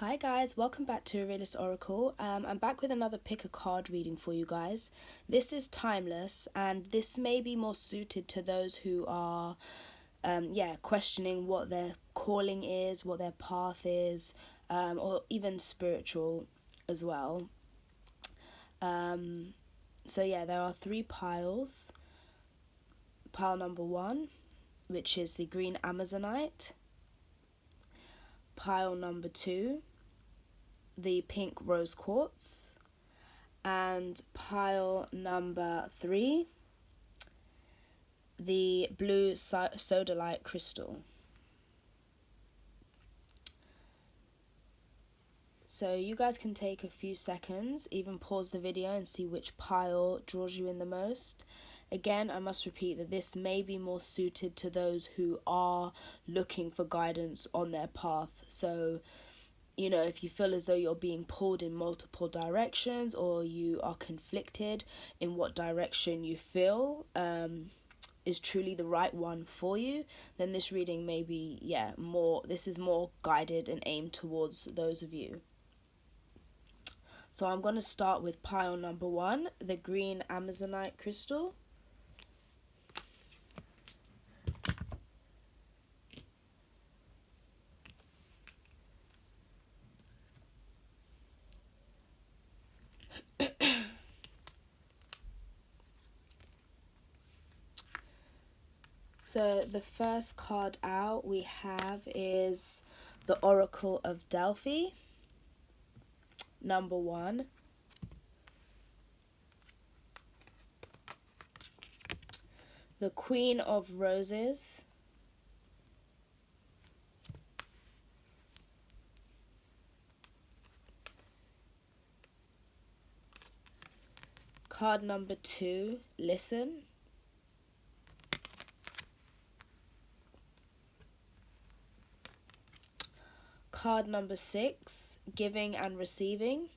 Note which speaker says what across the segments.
Speaker 1: Hi guys, welcome back to Realist Oracle. I'm back with another pick a card reading for you guys. This is timeless and this may be more suited to those who are questioning what their calling is, what their path is, or even spiritual as well. There are three piles. Pile number 1, which is the green Amazonite. Pile number 2, the pink rose quartz, and pile number 3, the blue sodalite crystal. So you guys can take a few seconds, even pause the video and see which pile draws you in the most. Again, I must repeat that this may be more suited to those who are looking for guidance on their path. So if you feel as though you're being pulled in multiple directions or you are conflicted in what direction you feel is truly the right one for you, then this reading may be, this is more guided and aimed towards those of you. So I'm going to start with pile number 1, the green Amazonite crystal. So the first card out we have is the Oracle of Delphi, number 1. The Queen of Roses, card number 2, Listen. Card number 6, Giving and Receiving.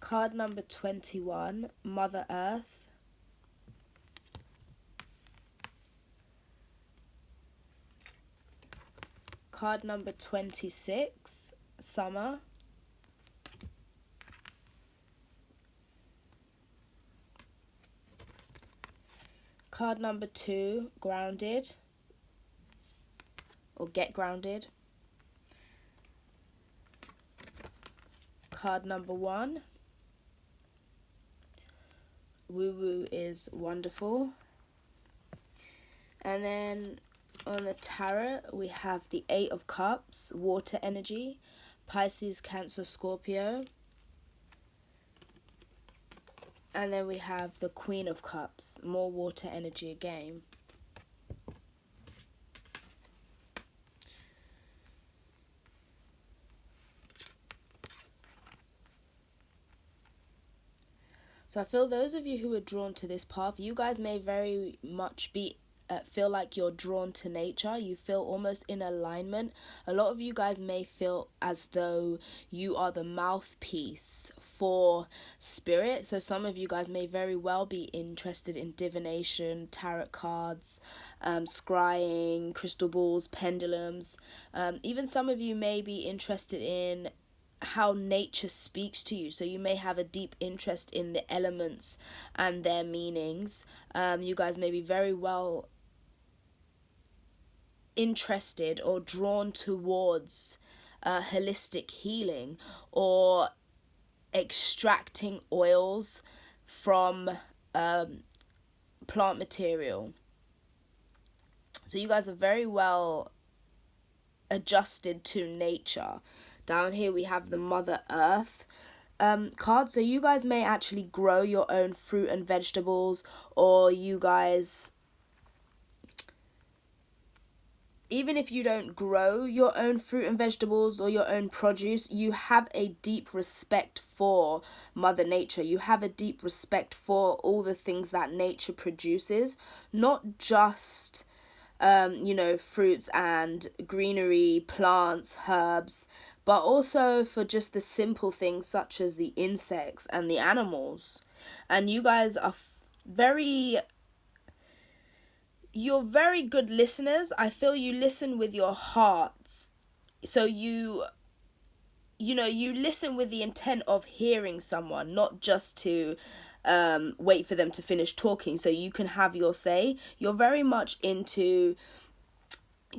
Speaker 1: Card number 21, Mother Earth. Card number 26, Summer. Card number 2, Grounded, or Get Grounded. Card number 1, Woo Woo is Wonderful. And then on the tarot, we have the 8 of Cups, Water Energy, Pisces, Cancer, Scorpio. And then we have the Queen of Cups, more water energy again. So I feel those of you who are drawn to this path, you guys may very much feel like you're drawn to nature. You feel almost in alignment. A lot of you guys may feel as though you are the mouthpiece for spirit. So some of you guys may very well be interested in divination, tarot cards, scrying, crystal balls, pendulums. Even some of you may be interested in how nature speaks to you. So you may have a deep interest in the elements and their meanings. You guys may be very well interested or drawn towards holistic healing or extracting oils from plant material. So you guys are very well adjusted to nature. Down here we have the Mother Earth card. So you guys may actually grow your own fruit and vegetables, or you guys, even if you don't grow your own fruit and vegetables or your own produce, you have a deep respect for Mother Nature. You have a deep respect for all the things that nature produces, not just fruits and greenery, plants, herbs, but also for just the simple things such as the insects and the animals. And you guys are very you're very good listeners. I feel you listen with your hearts. So you listen with the intent of hearing someone, not just to wait for them to finish talking so you can have your say. You're very much into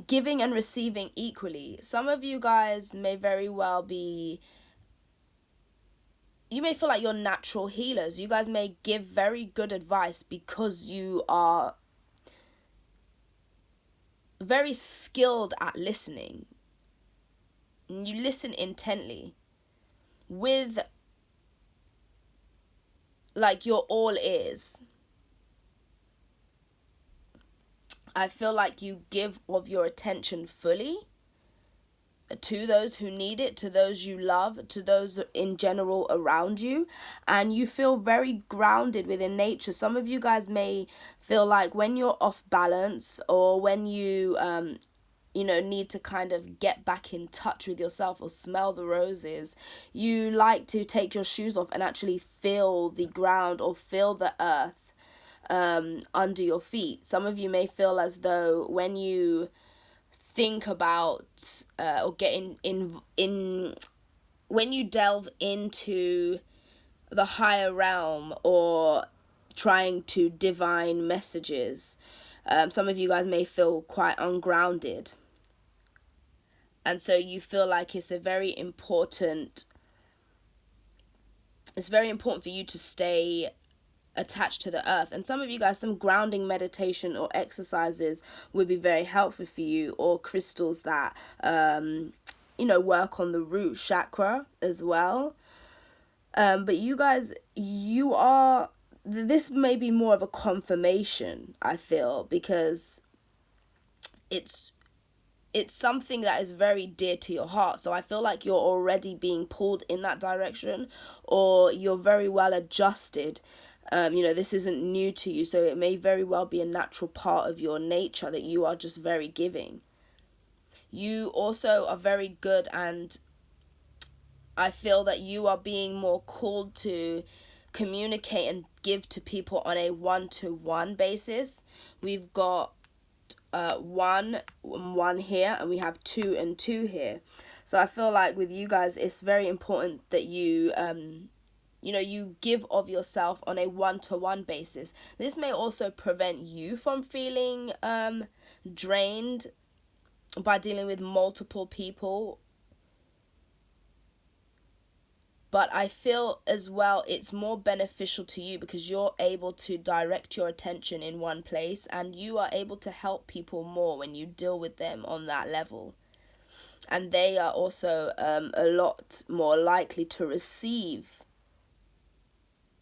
Speaker 1: giving and receiving equally. Some of you guys may very well be, you may feel like you're natural healers. You guys may give very good advice because you are very skilled at listening. You listen intently with, like, you're all ears. I feel like you give of your attention fully to those who need it, to those you love, to those in general around you, and you feel very grounded within nature. Some of you guys may feel like when you're off balance, or when you need to kind of get back in touch with yourself or smell the roses, you like to take your shoes off and actually feel the ground or feel the earth under your feet. Some of you may feel as though when you think about or get in when you delve into the higher realm or trying to divine messages, some of you guys may feel quite ungrounded. And so you feel like it's very important for you to stay attached to the earth. And some of you guys, some grounding meditation or exercises would be very helpful for you, or crystals that work on the root chakra as well. But you guys, this may be more of a confirmation, I feel, because it's something that is very dear to your heart. So I feel like you're already being pulled in that direction, or you're very well adjusted. This isn't new to you, so it may very well be a natural part of your nature that you are just very giving. You also are very good, and I feel that you are being more called to communicate and give to people on a one-to-one basis. We've got 1 and 1 here, and we have 2 and 2 here. So I feel like with you guys, it's very important that you you give of yourself on a one-to-one basis. This may also prevent you from feeling drained by dealing with multiple people. But I feel as well it's more beneficial to you because you're able to direct your attention in one place, and you are able to help people more when you deal with them on that level. And they are also a lot more likely to receive,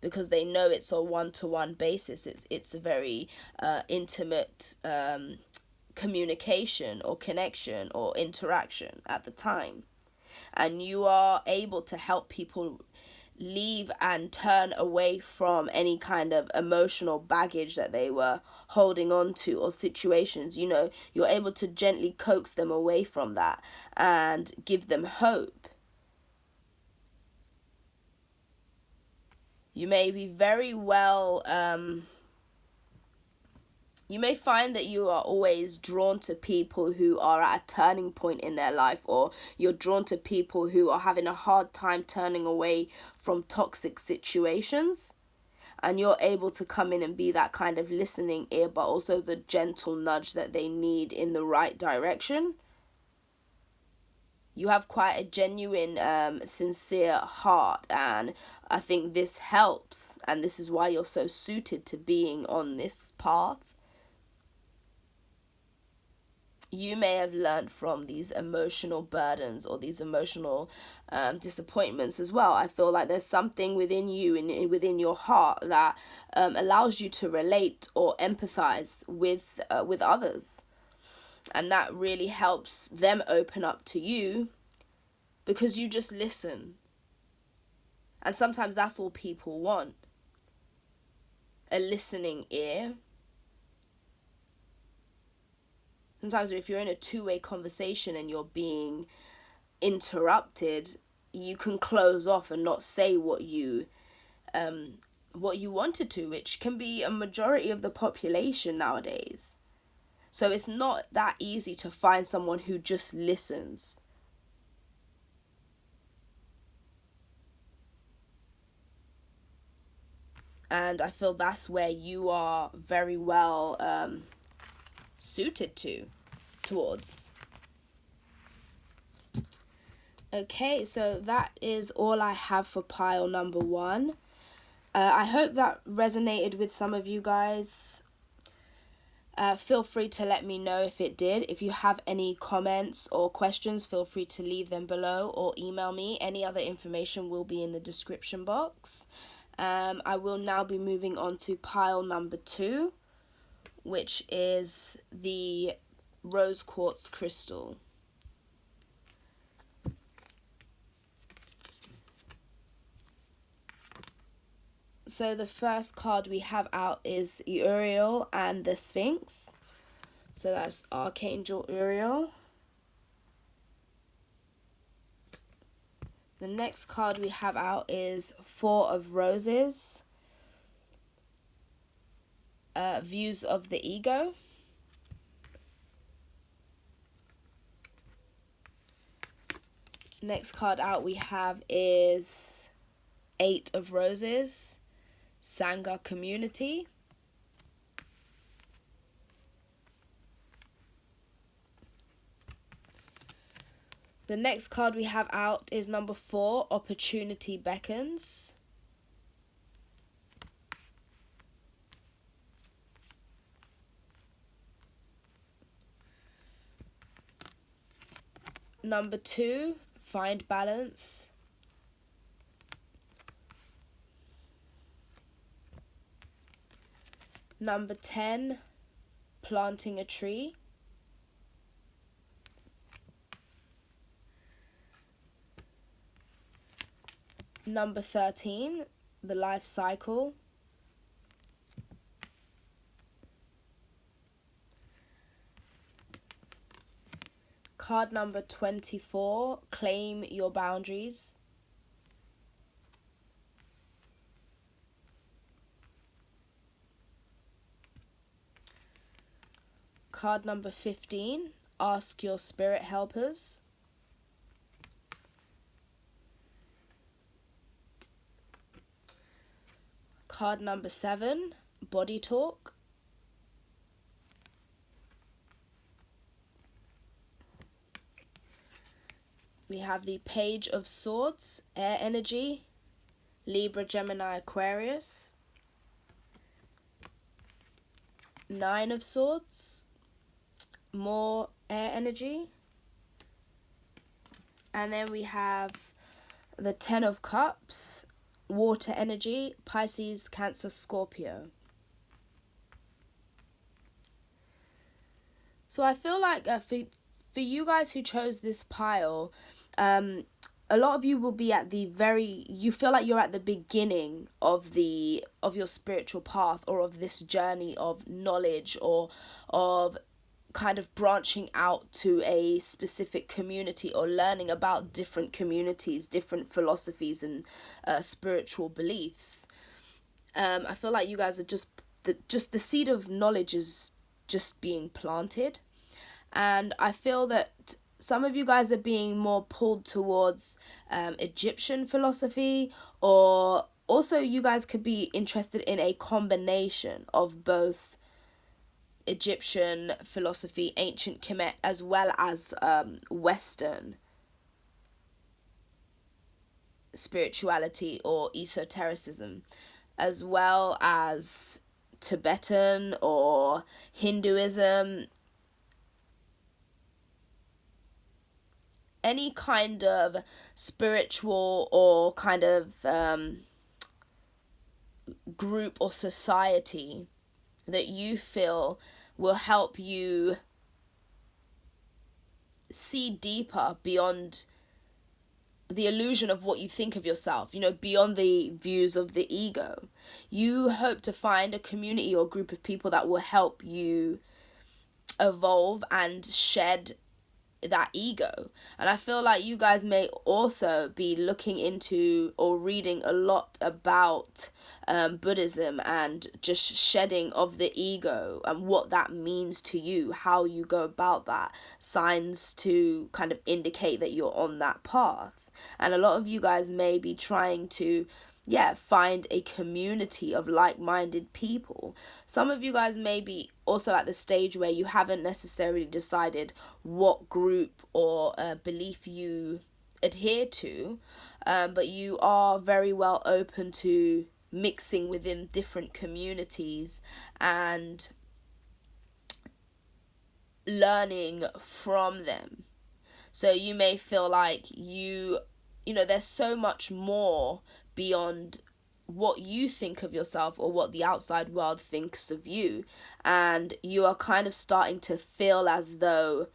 Speaker 1: because they know it's a one-to-one basis. It's a very intimate communication or connection or interaction at the time. And you are able to help people leave and turn away from any kind of emotional baggage that they were holding on to, or situations. You're able to gently coax them away from that and give them hope. You may be very well, you may find that you are always drawn to people who are at a turning point in their life, or you're drawn to people who are having a hard time turning away from toxic situations. And you're able to come in and be that kind of listening ear, but also the gentle nudge that they need in the right direction. You have quite a genuine, sincere heart, and I think this helps, and this is why you're so suited to being on this path. You may have learned from these emotional burdens or these emotional disappointments as well. I feel like there's something within you and within your heart that allows you to relate or empathize with others. And that really helps them open up to you because you just listen. And sometimes that's all people want. A listening ear. Sometimes if you're in a two-way conversation and you're being interrupted, you can close off and not say what you wanted to, which can be a majority of the population nowadays. So it's not that easy to find someone who just listens. And I feel that's where you are very well suited towards. Okay, so that is all I have for pile number 1. I hope that resonated with some of you guys. Feel free to let me know if it did. If you have any comments or questions, feel free to leave them below or email me. Any other information will be in the description box. I will now be moving on to pile number 2, which is the rose quartz crystal. So the first card we have out is Uriel and the Sphinx. So that's Archangel Uriel. The next card we have out is Four of Roses. Views of the Ego. Next card out we have is Eight of Roses. Sangha Community. The next card we have out is number 4, Opportunity Beckons. Number 2, Find Balance. Number 10, Planting a Tree. Number 13, The Life Cycle. Card number 24, Claim Your Boundaries. Card number 15, Ask Your Spirit Helpers. Card number 7, Body Talk. We have the Page of Swords, Air Energy, Libra, Gemini, Aquarius. 9 of Swords, more air energy. And then we have the 10 of Cups, water energy, Pisces, Cancer, Scorpio. So I feel like for you guys who chose this pile, a lot of you will be at you feel like you're at the beginning of your spiritual path, or of this journey of knowledge, or of kind of branching out to a specific community, or learning about different communities, different philosophies and spiritual beliefs. I feel like you guys are just the seed of knowledge is just being planted, and I feel that some of you guys are being more pulled towards Egyptian philosophy, or also you guys could be interested in a combination of both Egyptian philosophy, ancient Kemet, as well as Western spirituality or esotericism, as well as Tibetan or Hinduism. Any kind of spiritual or kind of group or society that you feel will help you see deeper beyond the illusion of what you think of yourself, beyond the views of the ego. You hope to find a community or group of people that will help you evolve and shed that ego. And I feel like you guys may also be looking into or reading a lot about Buddhism and just shedding of the ego and what that means to you, how you go about that, signs to kind of indicate that you're on that path. And a lot of you guys may be trying to find a community of like-minded people. Some of you guys may be also at the stage where you haven't necessarily decided what group or belief you adhere to, but you are very well open to mixing within different communities and learning from them. So you may feel like you know, there's so much more beyond what you think of yourself or what the outside world thinks of you, and you are kind of starting to feel as though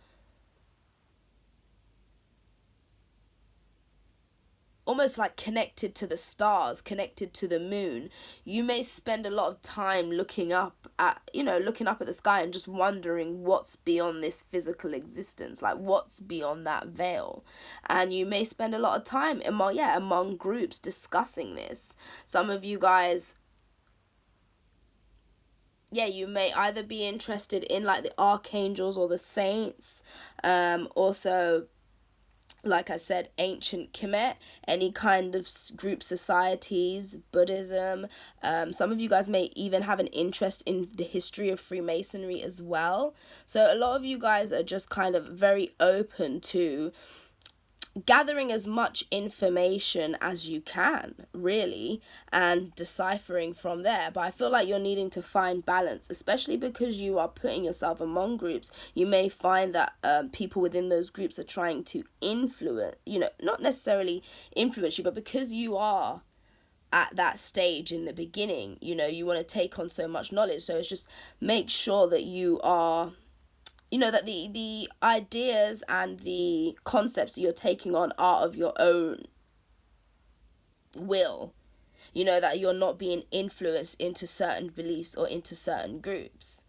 Speaker 1: almost like connected to the stars, connected to the moon. You may spend a lot of time looking up at the sky and just wondering what's beyond this physical existence, like what's beyond that veil. And you may spend a lot of time among groups discussing this. Some of you guys, you may either be interested in like the archangels or the saints, also, like I said, ancient Kemet, any kind of group societies, Buddhism. Some of you guys may even have an interest in the history of Freemasonry as well. So a lot of you guys are just kind of very open to gathering as much information as you can, really, and deciphering from there. But I feel like you're needing to find balance, especially because you are putting yourself among groups. You may find that people within those groups are trying to influence, not necessarily influence you, but because you are at that stage in the beginning, you want to take on so much knowledge. So it's just make sure that you are, that the ideas and the concepts you're taking on are of your own will, that you're not being influenced into certain beliefs or into certain groups.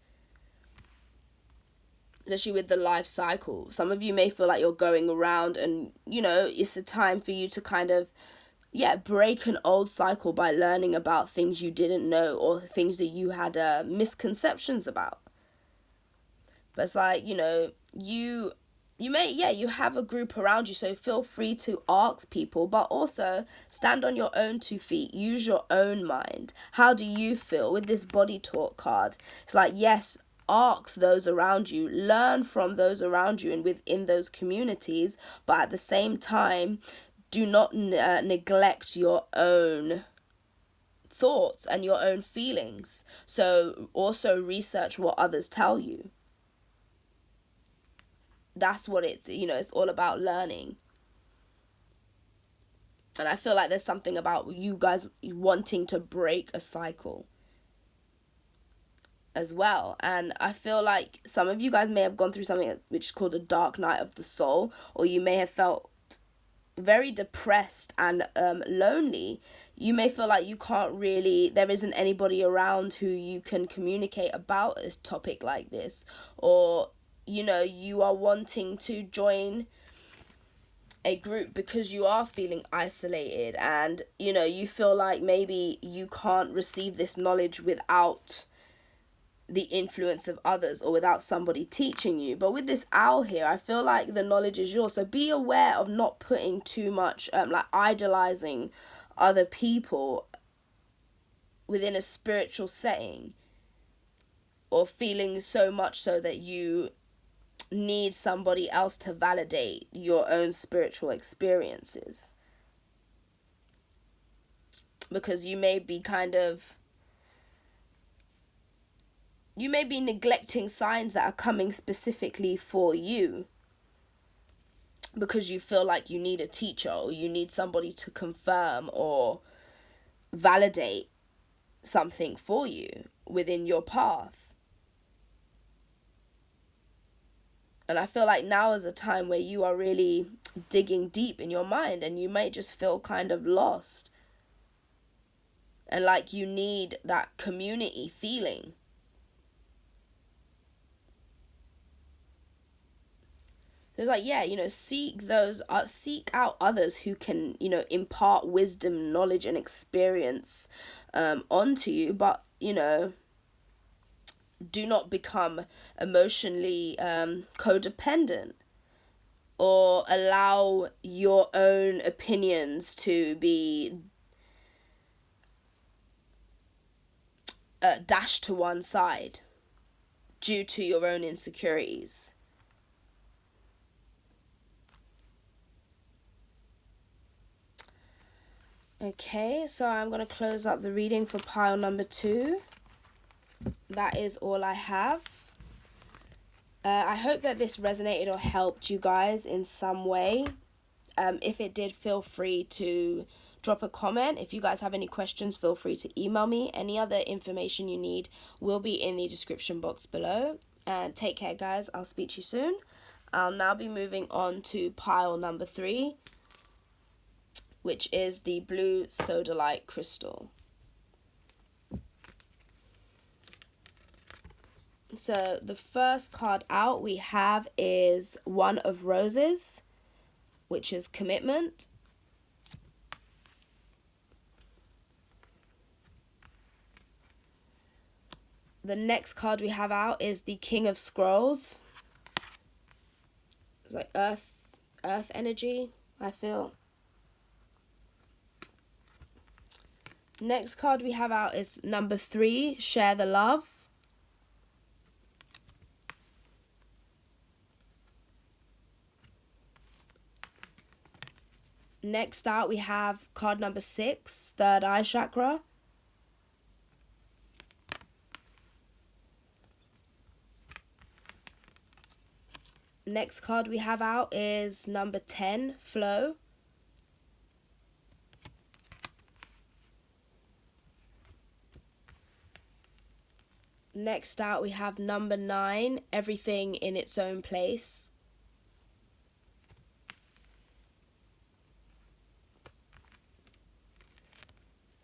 Speaker 1: Especially with the life cycle. Some of you may feel like you're going around and, it's a time for you to kind of, break an old cycle by learning about things you didn't know or things that you had misconceptions about. But it's like, you may, you have a group around you, so feel free to ask people, but also stand on your own 2 feet, use your own mind. How do you feel with this body talk card? It's like, yes, ask those around you, learn from those around you and within those communities, but at the same time, do not neglect your own thoughts and your own feelings. So also research what others tell you. That's what it's all about, learning. And I feel like there's something about you guys wanting to break a cycle as well. And I feel like some of you guys may have gone through something which is called a dark night of the soul, or you may have felt very depressed and lonely. You may feel like there isn't anybody around who you can communicate about a topic like this, or you are wanting to join a group because you are feeling isolated and, you feel like maybe you can't receive this knowledge without the influence of others or without somebody teaching you. But with this owl here, I feel like the knowledge is yours. So be aware of not putting too much, idolizing other people within a spiritual setting, or feeling so much so that you need somebody else to validate your own spiritual experiences, because you may be neglecting signs that are coming specifically for you because you feel like you need a teacher or you need somebody to confirm or validate something for you within your path. And I feel like now is a time where you are really digging deep in your mind, and you may just feel kind of lost. And like you need that community feeling. There's like, yeah, you know, seek out others who can, you know, impart wisdom, knowledge, and experience onto you, but, you know, do not become emotionally codependent, or allow your own opinions to be dashed to one side due to your own insecurities. Okay, so I'm going to close up the reading for pile number 2. That is all I have. I hope that this resonated or helped you guys in some way. If it did, feel free to drop a comment. If you guys have any questions, feel free to email me. Any other information you need will be in the description box below. And take care, guys. I'll speak to you soon. I'll now be moving on to pile number 3, which is the blue Sodalite crystal. So the first card out we have is One of Roses, which is commitment. The next card we have out is the King of Scrolls. It's like earth energy, I feel. Next card we have out is number 3, Share the Love. Next out we have card number 6, Third Eye Chakra. Next card we have out is number 10, Flow. Next out we have number 9, Everything in its Own Place.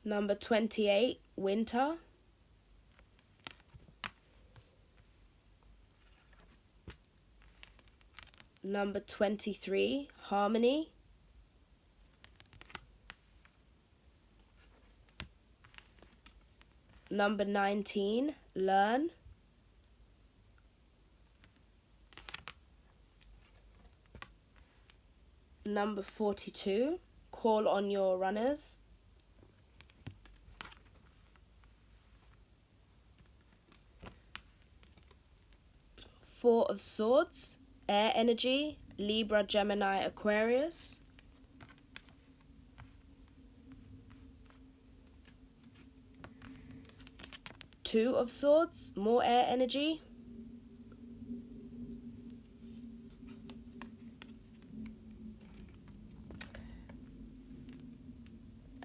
Speaker 1: Number 28, Winter. Number 23, Harmony. Number 19, Learn. Number 42, Call on Your Runners. Four of Swords, Air Energy, Libra, Gemini, Aquarius. Two of Swords, more air energy.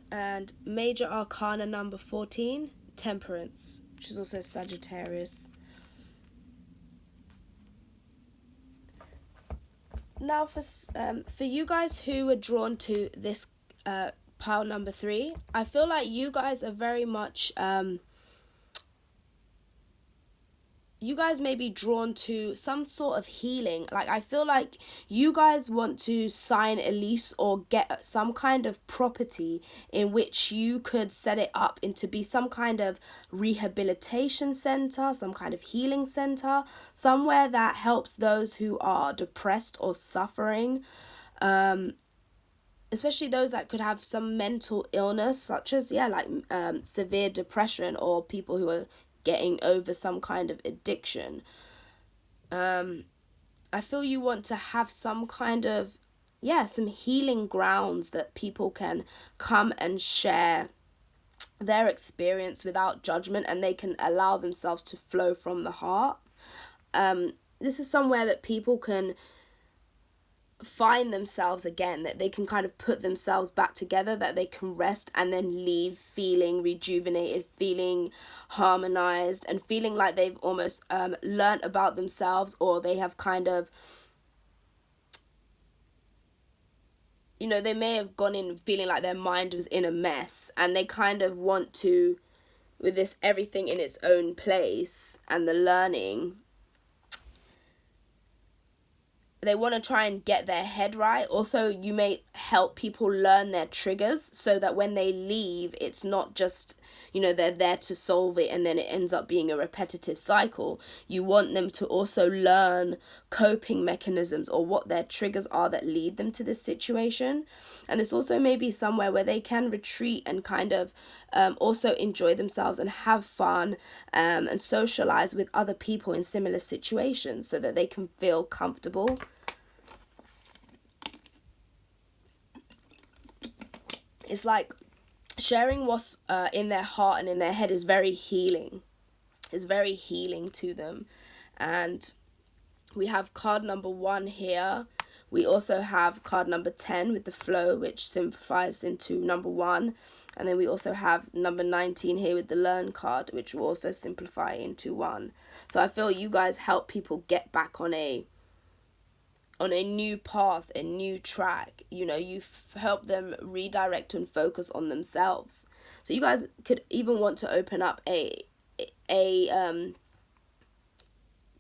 Speaker 1: And Major Arcana number 14, Temperance, which is also Sagittarius. Now for you guys who are drawn to this pile number 3, I feel like you guys are very much you guys may be drawn to some sort of healing. Like, I feel like you guys want to sign a lease or get some kind of property in which you could set it up into be some kind of rehabilitation center, some kind of healing center, somewhere that helps those who are depressed or suffering, especially those that could have some mental illness, such as severe depression, or people who are getting over some kind of addiction. I feel you want to have some kind of, some healing grounds that people can come and share their experience without judgment, and they can allow themselves to flow from the heart. This is somewhere that people can find themselves again, that they can kind of put themselves back together, that they can rest and then leave feeling rejuvenated, feeling harmonized, and feeling like they've almost learnt about themselves, or they have kind of, they may have gone in feeling like their mind was in a mess, and they kind of want to, with this everything in its own place and the learning, they want to try and get their head right. Also, you may help people learn their triggers so that when they leave, it's not just, they're there to solve it and then it ends up being a repetitive cycle. You want them to also learn coping mechanisms or what their triggers are that lead them to this situation. And this also may be somewhere where they can retreat and kind of also enjoy themselves and have fun and socialize with other people in similar situations so that they can feel comfortable. It's like sharing what's in their heart and in their head is very healing. It's very healing to them. And we have card number 1 here. We also have card number 10 with the flow, which simplifies into number 1. And then we also have number 19 here with the learn card, which will also simplify into 1. So I feel you guys help people get back on a new path, a new track. You've helped them redirect and focus on themselves. So you guys could even want to open up a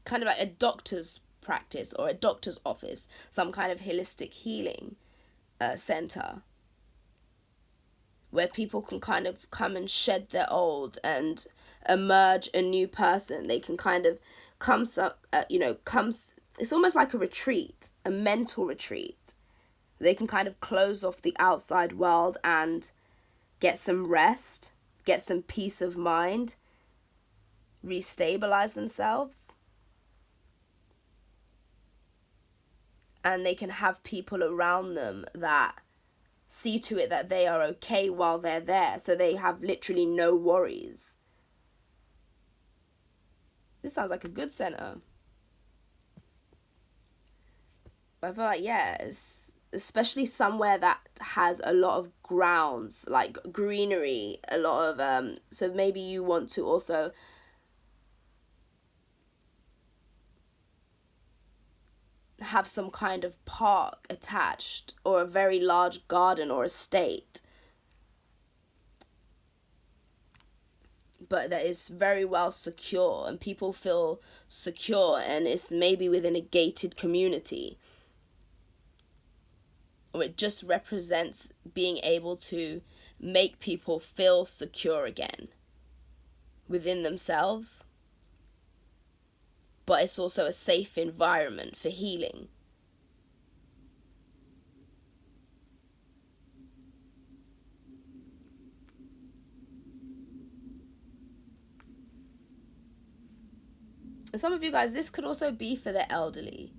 Speaker 1: kind of like a doctor's practice or a doctor's office, some kind of holistic healing center where people can kind of come and shed their old and emerge a new person. They can kind of it's almost like a retreat, a mental retreat. They can kind of close off the outside world and get some rest, get some peace of mind, restabilize themselves. And they can have people around them that see to it that they are okay while they're there. So they have literally no worries. This sounds like a good center. But I feel like, it's especially somewhere that has a lot of grounds, like greenery, a lot of, so maybe you want to also have some kind of park attached or a very large garden or estate, but that is very well secure and people feel secure, and it's maybe within a gated community, or it just represents being able to make people feel secure again within themselves. But it's also a safe environment for healing. And some of you guys, this could also be for the elderly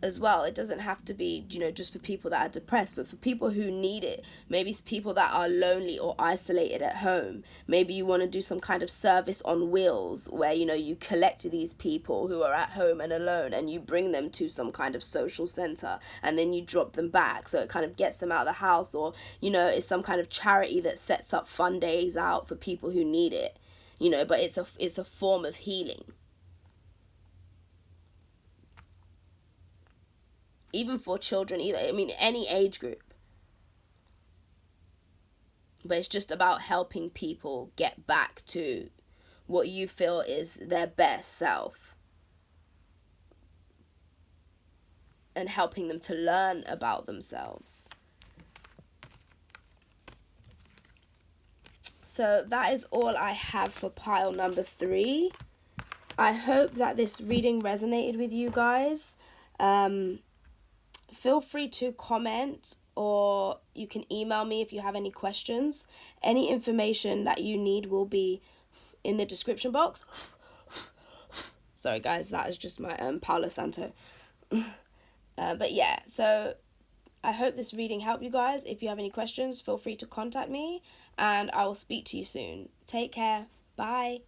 Speaker 1: as well. It doesn't have to be, just for people that are depressed, but for people who need it. Maybe it's people that are lonely or isolated at home. Maybe you want to do some kind of service on wheels where, you collect these people who are at home and alone and you bring them to some kind of social center and then you drop them back. So it kind of gets them out of the house, or, it's some kind of charity that sets up fun days out for people who need it, but it's a form of healing. Even for children, any age group. But it's just about helping people get back to what you feel is their best self. And helping them to learn about themselves. So that is all I have for pile number 3. I hope that this reading resonated with you guys. Feel free to comment, or you can email me if you have any questions. Any information that you need will be in the description box. Sorry guys, that is just my Palo Santo. But yeah, so I hope this reading helped you guys. If you have any questions, feel free to contact me and I will speak to you soon. Take care. Bye.